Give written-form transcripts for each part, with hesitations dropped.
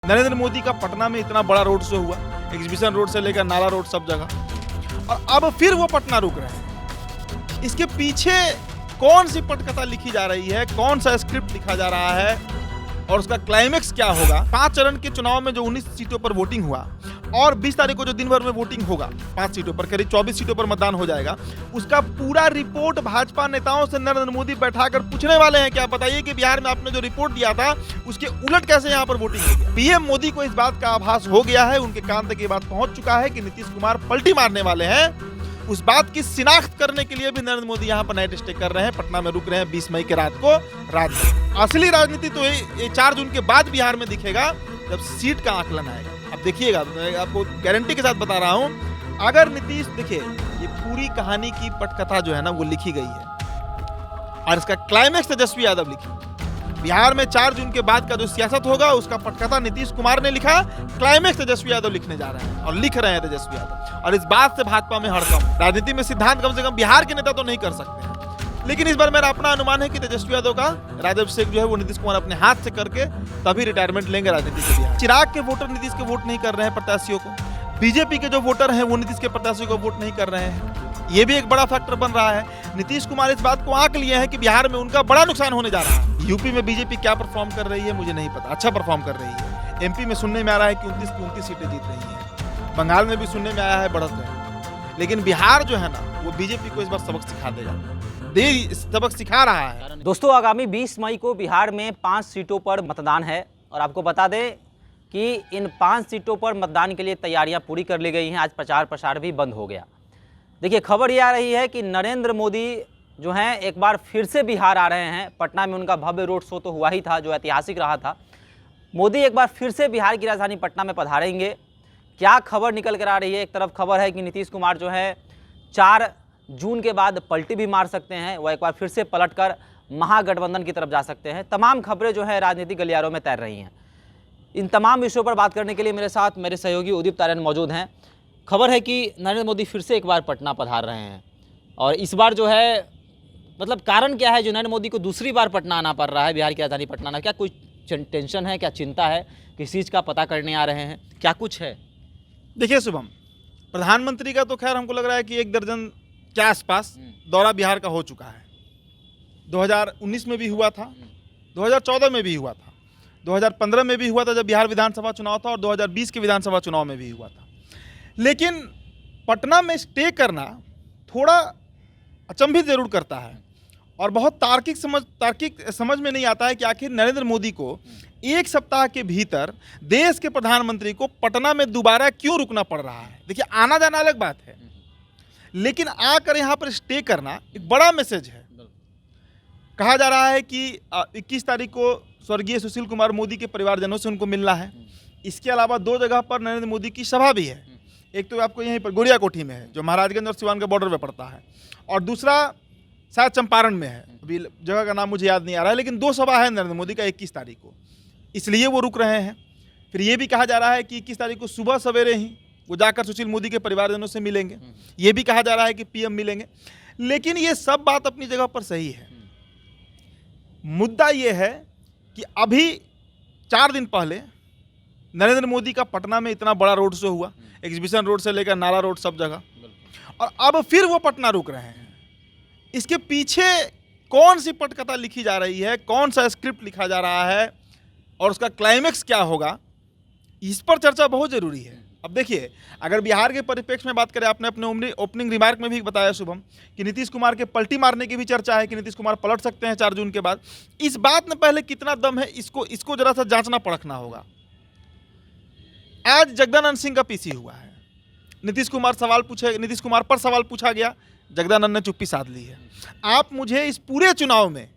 नरेंद्र मोदी का पटना में इतना बड़ा रोड शो हुआ, एग्जीबिशन रोड से लेकर नाला रोड सब जगह, और अब फिर वो पटना रुक रहे हैं। इसके पीछे कौन सी पटकथा लिखी जा रही है, कौन सा स्क्रिप्ट लिखा जा रहा है और उसका क्लाइमेक्स क्या होगा। 5 चरण के चुनाव में जो 19 सीटों पर वोटिंग हुआ और 20 तारीख को जो दिन भर में वोटिंग होगा 5 सीटों पर, करीब 24 सीटों पर मतदान हो जाएगा, उसका पूरा रिपोर्ट भाजपा नेताओं से नरेंद्र मोदी बैठाकर पूछने वाले हैं। क्या बताइए कि बिहार में आपने जो रिपोर्ट दिया था उसके उलट कैसे यहाँ पर वोटिंग हो गया। पीएम मोदी को इस बात का आभास हो गया है, उनके कान तक ये बात पहुंच चुका है कि नीतीश कुमार पलटी मारने वाले हैं। उस बात की शिनाख्त करने के लिए भी नरेंद्र मोदी यहाँ पर नाइट स्टे कर रहे हैं, पटना में रुक रहे हैं 20 मई के रात को। रात में असली राजनीति तो ये 4 जून के बाद बिहार में दिखेगा, जब सीट का आकलन आएगा। अब देखिएगा, मैं आपको गारंटी के साथ बता रहा हूँ, अगर नीतीश, देखिए ये पूरी कहानी की पटकथा जो है ना वो लिखी गई है और इसका क्लाइमेक्स तेजस्वी यादव लिखी। बिहार में 4 जून के बाद का जो सियासत होगा उसका पटकथा नीतीश कुमार ने लिखा, क्लाइमेक्स तेजस्वी यादव लिखने जा रहे हैं और लिख रहे हैं तेजस्वी यादव। और इस बात से भाजपा में हड़कंप, राजनीति में सिद्धांत कम से कम बिहार के नेता तो नहीं कर सकते हैं, लेकिन इस बार मेरा अपना अनुमान है कि तेजस्वी यादव का राजअभिषेक जो है वो नीतीश कुमार अपने हाथ से करके तभी रिटायरमेंट लेंगे राजनीति से। बिहार चिराग के वोटर नीतीश के वोट नहीं कर रहे हैं प्रत्याशियों को, बीजेपी के जो वोटर हैं वो नीतीश के प्रत्याशियों को वोट नहीं कर रहे हैं। ये भी एक बड़ा फैक्टर बन रहा है। नीतीश कुमार इस बात को आंक लिए हैं कि बिहार में उनका बड़ा नुकसान होने जा रहा है। यूपी में बीजेपी क्या परफॉर्म कर रही है मुझे नहीं पता, अच्छा परफॉर्म कर रही है। एमपी में सुनने में आ रहा है कि 29 की 29 सीटें जीत रही हैं। बंगाल में भी सुनने में आया है बढ़त है। लेकिन बिहार जो है ना वो बीजेपी को इस बार सबक सिखा देगा, सबक सिखा रहा है। दोस्तों, आगामी 20 मई को बिहार में 5 सीटों पर मतदान है और आपको बता दें कि इन 5 सीटों पर मतदान के लिए तैयारियां पूरी कर ली गई हैं। आज प्रचार प्रसार भी बंद हो गया। देखिए, खबर ये आ रही है कि नरेंद्र मोदी जो हैं एक बार फिर से बिहार आ रहे हैं। पटना में उनका भव्य रोड शो तो हुआ ही था जो ऐतिहासिक रहा था। मोदी एक बार फिर से बिहार की राजधानी पटना में पधारेंगे। क्या खबर निकल कर आ रही है? एक तरफ खबर है कि नीतीश कुमार जो है 4 जून के बाद पलटी भी मार सकते हैं, वह एक बार फिर से पलटकर महागठबंधन की तरफ जा सकते हैं। तमाम खबरें जो है राजनीतिक गलियारों में तैर रही हैं। इन तमाम विषयों पर बात करने के लिए मेरे साथ मेरे सहयोगी उदित तारण मौजूद हैं। खबर है कि नरेंद्र मोदी फिर से एक बार पटना पधार रहे हैं और इस बार जो है मतलब कारण क्या है जो नरेंद्र मोदी को दूसरी बार पटना आना पड़ रहा है, बिहार की राजधानी पटना आना? क्या कोई टेंशन है, क्या चिंता है, किस चीज़ का पता करने आ रहे हैं, क्या कुछ है? देखिए शुभम, प्रधानमंत्री का तो खैर हमको लग रहा है कि 1 दर्जन के आसपास दौरा बिहार का हो चुका है। 2019 में भी हुआ था, 2014 में भी हुआ था, 2015 में भी हुआ था जब बिहार विधानसभा चुनाव था, और 2020 के विधानसभा चुनाव में भी हुआ था। लेकिन पटना में स्टे करना थोड़ा अचंभित जरूर करता है और बहुत तार्किक समझ में नहीं आता है कि आखिर नरेंद्र मोदी को 1 सप्ताह के भीतर देश के प्रधानमंत्री को पटना में दोबारा क्यों रुकना पड़ रहा है। देखिए, आना जाना अलग बात है, लेकिन आकर यहाँ पर स्टे करना एक बड़ा मैसेज है। कहा जा रहा है कि 21 तारीख को स्वर्गीय सुशील कुमार मोदी के परिवारजनों से उनको मिलना है। इसके अलावा 2 जगह पर नरेंद्र मोदी की सभा भी है। एक तो आपको यहीं पर गोरिया कोठी में है जो महाराजगंज और सिवान के बॉर्डर पे पड़ता है, और दूसरा शायद चंपारण में है, अभी जगह का नाम मुझे याद नहीं आ रहा है, लेकिन 2 सभा है नरेंद्र मोदी का 21 तारीख को, इसलिए वो रुक रहे हैं। फिर ये भी कहा जा रहा है कि 21 तारीख को सुबह सवेरे ही वो जाकर सुशील मोदी के परिवारजनों से मिलेंगे। ये भी कहा जा रहा है कि पीएम मिलेंगे। लेकिन ये सब बात अपनी जगह पर सही है। मुद्दा ये है कि अभी 4 दिन पहले नरेंद्र मोदी का पटना में इतना बड़ा रोड शो हुआ, एग्जीबिशन रोड से लेकर नाला रोड सब जगह, और अब फिर वो पटना रुक रहे हैं। इसके पीछे कौन सी पटकथा लिखी जा रही है, कौन सा स्क्रिप्ट लिखा जा रहा है और उसका क्लाइमेक्स क्या होगा, इस पर चर्चा बहुत जरूरी है। अब देखिए, अगर बिहार के परिप्रेक्ष्य में बात करें, आपने अपने ओपनिंग रिमार्क में भी बताया शुभम कि नीतीश कुमार के पलटी मारने की भी चर्चा है कि नीतीश कुमार पलट सकते हैं 4 जून के बाद। इस बात में पहले कितना दम है, इसको जरा सा जांचना परखना होगा। आज जगदानंद सिंह का पीसी हुआ है, नीतीश कुमार पर सवाल पूछा गया, जगदानंद ने चुप्पी साध ली है। आप मुझे इस पूरे चुनाव में,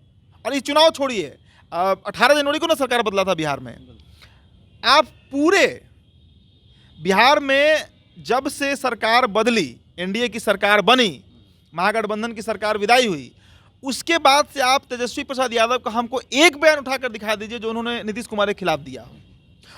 और इस चुनाव छोड़िए, 18 जनवरी को ना सरकार बदला था बिहार में, आप पूरे बिहार में जब से सरकार बदली, एनडीए की सरकार बनी, महागठबंधन की सरकार विदाई हुई, उसके बाद से आप तेजस्वी प्रसाद यादव का हमको एक बयान उठाकर दिखा दीजिए जो उन्होंने नीतीश कुमार के खिलाफ दिया हो।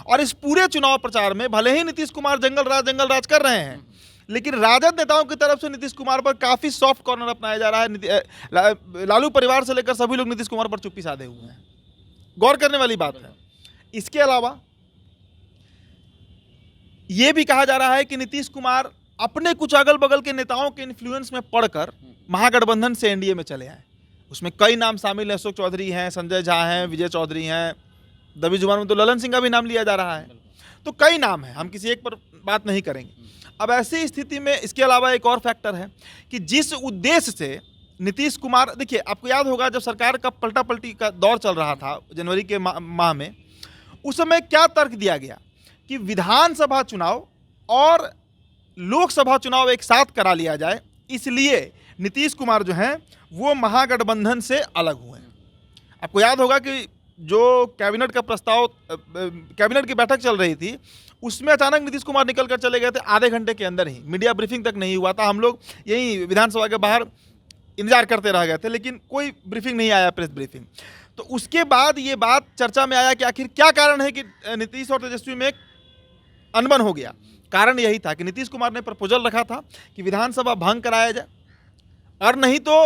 और इस पूरे चुनाव प्रचार में भले ही नीतीश कुमार जंगल राज कर रहे हैं, लेकिन राजद नेताओं की तरफ से नीतीश कुमार पर काफ़ी सॉफ्ट कॉर्नर अपनाया जा रहा है। लालू परिवार से लेकर सभी लोग नीतीश कुमार पर चुप्पी साधे हुए हैं। गौर करने वाली बात है। इसके अलावा ये भी कहा जा रहा है कि नीतीश कुमार अपने कुछ अगल बगल के नेताओं के इन्फ्लुएंस में पड़कर महागठबंधन से एनडीए में चले आए। उसमें कई नाम शामिल हैं, अशोक चौधरी हैं, संजय झा हैं, विजय चौधरी हैं, दबी जुबान में तो ललन सिंह का भी नाम लिया जा रहा है। तो कई नाम हैं, हम किसी एक पर बात नहीं करेंगे। अब ऐसी स्थिति में इसके अलावा एक और फैक्टर है कि जिस उद्देश्य से नीतीश कुमार, देखिए आपको याद होगा जब सरकार का पलटा पलटी का दौर चल रहा था जनवरी के माह में, उस समय क्या तर्क दिया गया कि विधानसभा चुनाव और लोकसभा चुनाव एक साथ करा लिया जाए, इसलिए नीतीश कुमार जो हैं वो महागठबंधन से अलग हुए। आपको याद होगा कि जो कैबिनेट का प्रस्ताव, कैबिनेट की बैठक चल रही थी, उसमें अचानक नीतीश कुमार निकल कर चले गए थे आधे घंटे के अंदर ही, मीडिया ब्रीफिंग तक नहीं हुआ था। हम लोग यही विधानसभा के बाहर इंतजार करते रह गए थे, लेकिन कोई ब्रीफिंग नहीं आया, प्रेस ब्रीफिंग। तो उसके बाद ये बात चर्चा में आया कि आखिर क्या कारण है कि नीतीश और तेजस्वी में एक अनबन हो गया। कारण यही था कि नीतीश कुमार ने प्रपोजल रखा था कि विधानसभा भंग कराया जाए और नहीं तो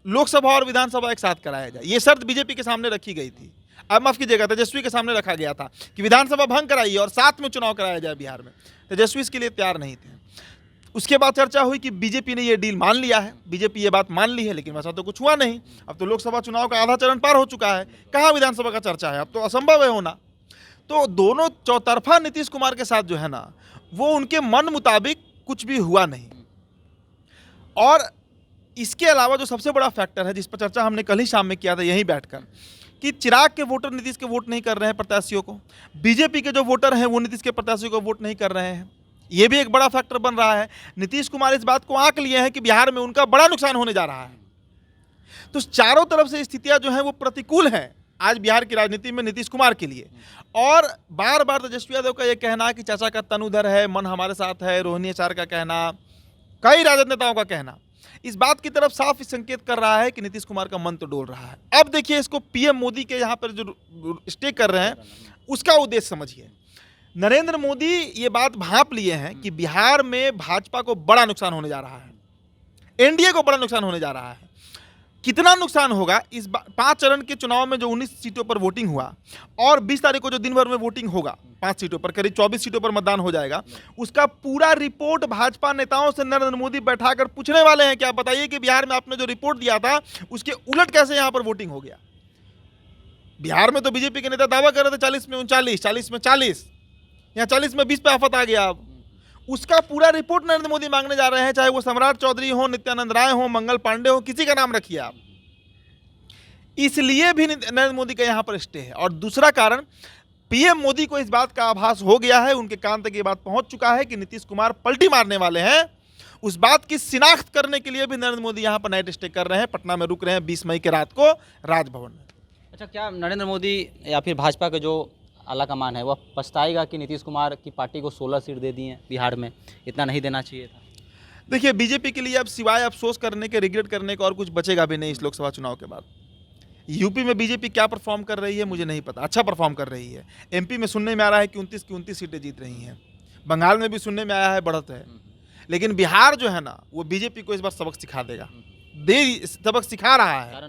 लोकसभा और विधानसभा एक साथ कराया जाए। ये शर्त बीजेपी के सामने रखी गई थी, अब माफ कीजिएगा तेजस्वी के सामने रखा गया था कि विधानसभा भंग कराइए और साथ में चुनाव कराया जाए बिहार में। तेजस्वी इसके लिए तैयार नहीं थे। उसके बाद चर्चा हुई कि बीजेपी ने ये डील मान लिया है, बीजेपी ये बात मान ली है, लेकिन वैसा तो कुछ हुआ नहीं। अब तो लोकसभा चुनाव का आधा चरण पार हो चुका है, कहाँ विधानसभा का चर्चा है, अब तो असंभव है होना। तो दोनों चौतरफा नीतीश कुमार के साथ जो है ना, वो उनके मन मुताबिक कुछ भी हुआ नहीं। और इसके अलावा जो सबसे बड़ा फैक्टर है जिस पर चर्चा हमने कल ही शाम में किया था यहीं बैठकर, कि चिराग के वोटर नीतीश के वोट नहीं कर रहे हैं प्रत्याशियों को, बीजेपी के जो वोटर हैं वो नीतीश के प्रत्याशियों को वोट नहीं कर रहे हैं। ये भी एक बड़ा फैक्टर बन रहा है। नीतीश कुमार इस बात को आंक लिए हैं कि बिहार में उनका बड़ा नुकसान होने जा रहा है। तो चारों तरफ से स्थितियां जो हैं वो प्रतिकूल हैं आज बिहार की राजनीति में नीतीश कुमार के लिए। और बार बार तेजस्वी यादव का ये कहना कि चाचा का तन उधर है, मन हमारे साथ है, रोहिणी आचार्य का कहना, कई राजद नेताओं का कहना, इस बात की तरफ साफ संकेत कर रहा है कि नीतीश कुमार का मन तो डोल रहा है। अब देखिए इसको पीएम मोदी के यहाँ पर जो स्टे कर रहे हैं उसका उद्देश्य समझिए। नरेंद्र मोदी ये बात भांप लिए हैं कि बिहार में भाजपा को बड़ा नुकसान होने जा रहा है, एनडीए को बड़ा नुकसान होने जा रहा है। कितना नुकसान होगा इस 5 चरण के चुनाव में जो 19 सीटों पर वोटिंग हुआ और 20 तारीख को जो दिन भर में वोटिंग होगा 5 सीटों पर, करीब 24 सीटों पर मतदान हो जाएगा, उसका पूरा रिपोर्ट भाजपा नेताओं से नरेंद्र मोदी बैठाकर पूछने वाले हैं कि आप बताइए कि बिहार में आपने जो रिपोर्ट दिया था उसके उलट कैसे यहां पर वोटिंग हो गया। बिहार में तो बीजेपी के नेता दावा कर रहे थे 40 में 39, 40 में 40, यहाँ 40 में 20 पे आफत आ गया। अब उसका पूरा रिपोर्ट नरेंद्र मोदी मांगने जा रहे हैं, चाहे वो सम्राट चौधरी हो, नित्यानंद राय हो, मंगल पांडे हो, किसी का नाम रखिए आप। इसलिए भी नरेंद्र मोदी का यहाँ पर स्टे है। और दूसरा कारण, पीएम मोदी को इस बात का आभास हो गया है, उनके कान तक ये बात पहुंच चुका है कि नीतीश कुमार पलटी मारने वाले हैं। उस बात की शिनाख्त करने के लिए भी नरेंद्र मोदी यहाँ पर नाइट स्टे कर रहे हैं, पटना में रुक रहे हैं 20 मई के रात को राजभवन में। अच्छा, क्या नरेंद्र मोदी या फिर भाजपा के जो आला कमान है वह पछताएगा कि नीतीश कुमार की पार्टी को 16 सीट दे दी है बिहार में, इतना नहीं देना चाहिए था? देखिए बीजेपी के लिए अब सिवाय अफसोस करने के, रिग्रेट करने का और कुछ बचेगा भी नहीं इस लोकसभा चुनाव के बाद। यूपी में बीजेपी क्या परफॉर्म कर रही है मुझे नहीं पता, अच्छा परफॉर्म कर रही है। एमपी में सुनने में आ रहा है कि 29 की 29 सीटें जीत रही हैं, बंगाल में भी सुनने में आया है बढ़त है। लेकिन बिहार जो है ना वो बीजेपी को इस बार सबक सिखा देगा, सबक सिखा रहा है।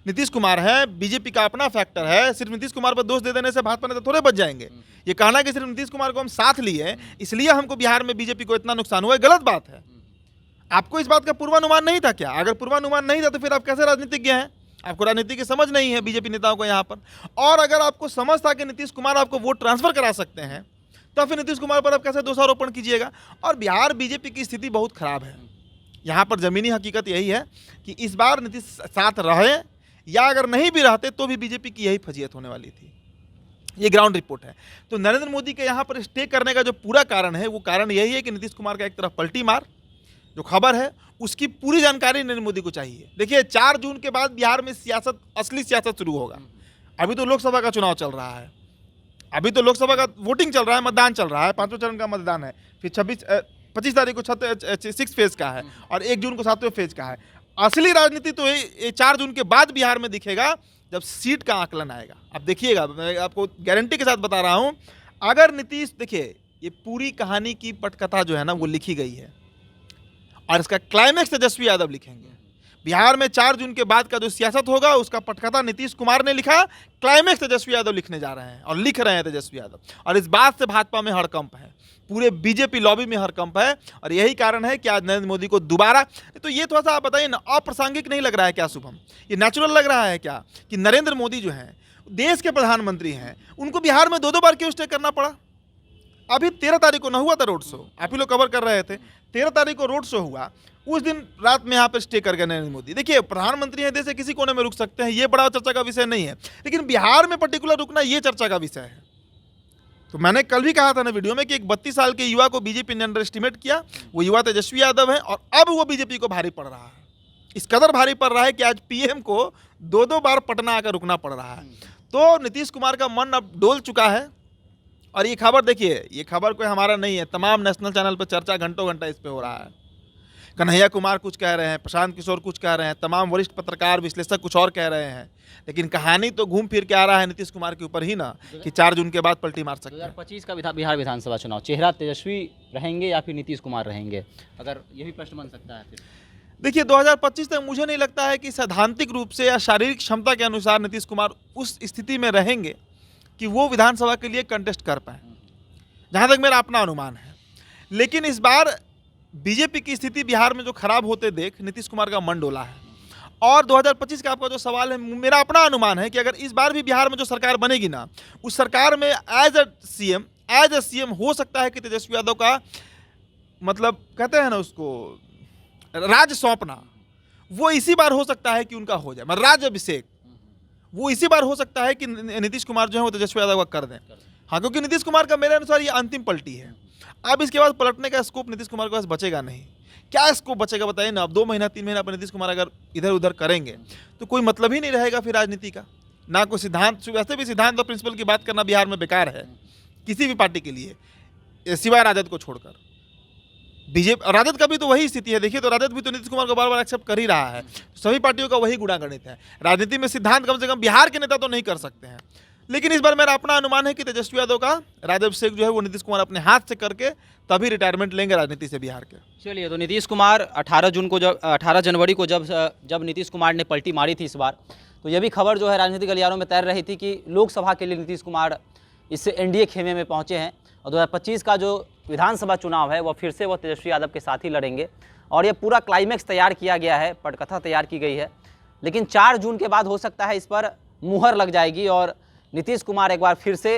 नीतीश कुमार है, बीजेपी का अपना फैक्टर है। सिर्फ नीतीश कुमार पर दोष दे देने से भाजपा नेता थोड़े बच जाएंगे। ये कहना कि सिर्फ नीतीश कुमार को हम साथ लिए इसलिए हमको बिहार में बीजेपी को इतना नुकसान हुआ, गलत बात है। आपको इस बात का पूर्वानुमान नहीं था क्या? अगर पूर्वानुमान नहीं था तो फिर आप कैसे राजनीतिज्ञ हैं? आपको राजनीति की समझ नहीं है बीजेपी नेताओं को यहाँ पर। और अगर आपको समझ था कि नीतीश कुमार आपको वोट ट्रांसफर करा सकते हैं तो फिर नीतीश कुमार पर आप कैसे दोषारोपण कीजिएगा? और बिहार बीजेपी की स्थिति बहुत खराब है। यहाँ पर जमीनी हकीकत यही है कि इस बार नीतीश साथ रहे या अगर नहीं भी रहते तो भी बीजेपी की यही फजीयत होने वाली थी। ये ग्राउंड रिपोर्ट है। तो नरेंद्र मोदी के यहाँ पर स्टे करने का जो पूरा कारण है वो कारण यही है कि नीतीश कुमार का एक तरफ पलटी मार जो खबर है उसकी पूरी जानकारी नरेंद्र मोदी को चाहिए। देखिए 4 जून के बाद बिहार में सियासत, असली सियासत शुरू होगा। अभी तो लोकसभा का चुनाव चल रहा है, अभी तो लोकसभा का वोटिंग चल रहा है, मतदान चल रहा है, 5वें चरण का मतदान है, फिर 25 तारीख को 6 फेज का है और 1 जून को 7वें फेज का है। असली राजनीति तो ये 4 जून के बाद बिहार में दिखेगा जब सीट का आकलन आएगा। अब देखिएगा, मैं आपको गारंटी के साथ बता रहा हूं, अगर नीतीश, देखिए ये पूरी कहानी की पटकथा जो है ना वो लिखी गई है और इसका क्लाइमैक्स तेजस्वी यादव लिखेंगे। बिहार में 4 जून के बाद का जो सियासत होगा उसका पटकथा नीतीश कुमार ने लिखा, क्लाइमेक्स तेजस्वी यादव लिखने जा रहे हैं और लिख रहे हैं तेजस्वी यादव। और इस बात से भाजपा में हड़कंप है, पूरे बीजेपी लॉबी में हड़कंप है, और यही कारण है कि आज नरेंद्र मोदी को दोबारा, तो ये थोड़ा सा आप बताइए ना, अप्रासंगिक नहीं लग रहा है क्या शुभम? ये नेचुरल लग रहा है क्या कि नरेंद्र मोदी जो हैं देश के प्रधानमंत्री हैं, उनको बिहार में 2-2 बार क्यों स्टे करना पड़ा? अभी 13 तारीख को ना हुआ था रोड शो, आप ही लोग कवर कर रहे थे, 13 तारीख को रोड शो हुआ, उस दिन रात में यहाँ पर स्टे कर गए नरेंद्र मोदी। देखिए, प्रधानमंत्री हैं, देश के किसी कोने में रुक सकते हैं, ये बड़ा चर्चा का विषय नहीं है, लेकिन बिहार में पर्टिकुलर रुकना ये चर्चा का विषय है। तो मैंने कल भी कहा था ना वीडियो में कि एक 32 साल के युवा को बीजेपी ने अंडर एस्टिमेट किया, वो युवा तेजस्वी यादव है, और अब वो बीजेपी को भारी पड़ रहा है। इस कदर भारी पड़ रहा है कि आज पीएम को 2-2 बार पटना आकर रुकना पड़ रहा है। तो नीतीश कुमार का मन अब डोल चुका है। और ये खबर देखिए, ये खबर कोई हमारा नहीं है, तमाम नेशनल चैनल पर चर्चा घंटों घंटा इस पे हो रहा है। कन्हैया कुमार कुछ कह रहे हैं, प्रशांत किशोर कुछ कह रहे हैं, तमाम वरिष्ठ पत्रकार विश्लेषक कुछ और कह रहे हैं, लेकिन कहानी तो घूम फिर के आ रहा है नीतीश कुमार के ऊपर ही ना, कि 4 जून के बाद पलटी मार सकते हैं। 2025 का बिहार विधानसभा चुनाव, चेहरा तेजस्वी रहेंगे या फिर नीतीश कुमार रहेंगे, अगर ये भी प्रश्न बन सकता है फिर? देखिए, 2025 तक मुझे नहीं लगता है कि सैद्धांतिक रूप से या शारीरिक क्षमता के अनुसार नीतीश कुमार उस स्थिति में रहेंगे कि वो विधानसभा के लिए कंटेस्ट कर पाए, जहाँ तक मेरा अपना अनुमान है। लेकिन इस बार बीजेपी की स्थिति बिहार में जो खराब होते देख नीतीश कुमार का मन डोला है। और 2025 का आपका जो सवाल है, मेरा अपना अनुमान है कि अगर इस बार भी बिहार में जो सरकार बनेगी ना, उस सरकार में एज अ सीएम हो सकता है कि तेजस्वी यादव का, मतलब कहते हैं ना उसको, राज सौंपना, वो इसी बार हो सकता है कि उनका हो जाए, मतलब राज्याभिषेक वो इसी बार हो सकता है कि नीतीश कुमार जो है वो तेजस्वी यादव का कर दें। हाँ, क्योंकि नीतीश कुमार का मेरे अनुसार ये अंतिम पलटी है। अब इसके बाद पलटने का स्कोप नीतीश कुमार के पास बचेगा नहीं। क्या स्कोप बचेगा बताइए ना? अब 2 महीना 3 महीना पर नीतीश कुमार अगर इधर उधर करेंगे तो कोई मतलब ही नहीं रहेगा फिर राजनीति का, ना कोई सिद्धांत। वैसे भी सिद्धांत और प्रिंसिपल की बात करना बिहार में बेकार है किसी भी पार्टी के लिए, सिवाय राजद को छोड़कर। बीजेपी, राजद का भी तो वही स्थिति है। देखिए, तो राजद भी तो नीतीश कुमार को बार बार एक्सेप्ट कर ही रहा है। सभी पार्टियों का वही गुणागणित है। राजनीति में सिद्धांत कम से कम बिहार के नेता तो नहीं कर सकते हैं। लेकिन इस बार मेरा अपना अनुमान है कि तेजस्वी यादव का राज्याभिषेक जो है वो नीतीश कुमार अपने हाथ से करके तभी रिटायरमेंट लेंगे राजनीति से बिहार के। चलिए, तो नीतीश कुमार 18 जनवरी को जब नीतीश कुमार ने पलटी मारी थी इस बार, तो ये भी खबर जो है राजनीतिक गलियारों में तैर रही थी कि लोकसभा के लिए नीतीश कुमार इससे एनडीए खेमे में पहुंचे हैं, और 2025 का जो विधानसभा चुनाव है वो फिर से वो तेजस्वी यादव के साथ ही लड़ेंगे। और ये पूरा क्लाइमैक्स तैयार किया गया है, पटकथा तैयार की गई है। लेकिन 4 जून के बाद हो सकता है इस पर मुहर लग जाएगी और नीतीश कुमार एक बार फिर से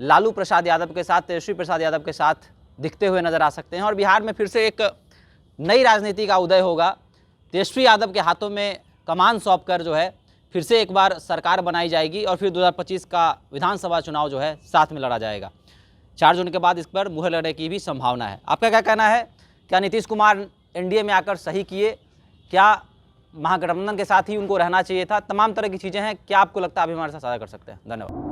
लालू प्रसाद यादव के साथ, तेजस्वी प्रसाद यादव के साथ दिखते हुए नजर आ सकते हैं, और बिहार में फिर से एक नई राजनीति का उदय होगा। तेजस्वी यादव के हाथों में कमान सौंप कर जो है फिर से एक बार सरकार बनाई जाएगी, और फिर 2025 का विधानसभा चुनाव जो है साथ में लड़ा जाएगा। 4 जून के बाद इस पर मुहर लगने की भी संभावना है। आपका क्या कहना है? क्या नीतीश कुमार एनडीए में आकर सही किए? क्या महागठबंधन के साथ ही उनको रहना चाहिए था? तमाम तरह की चीज़ें हैं, क्या आपको लगता है? अभी हमारे साथ साझा कर सकते हैं। धन्यवाद।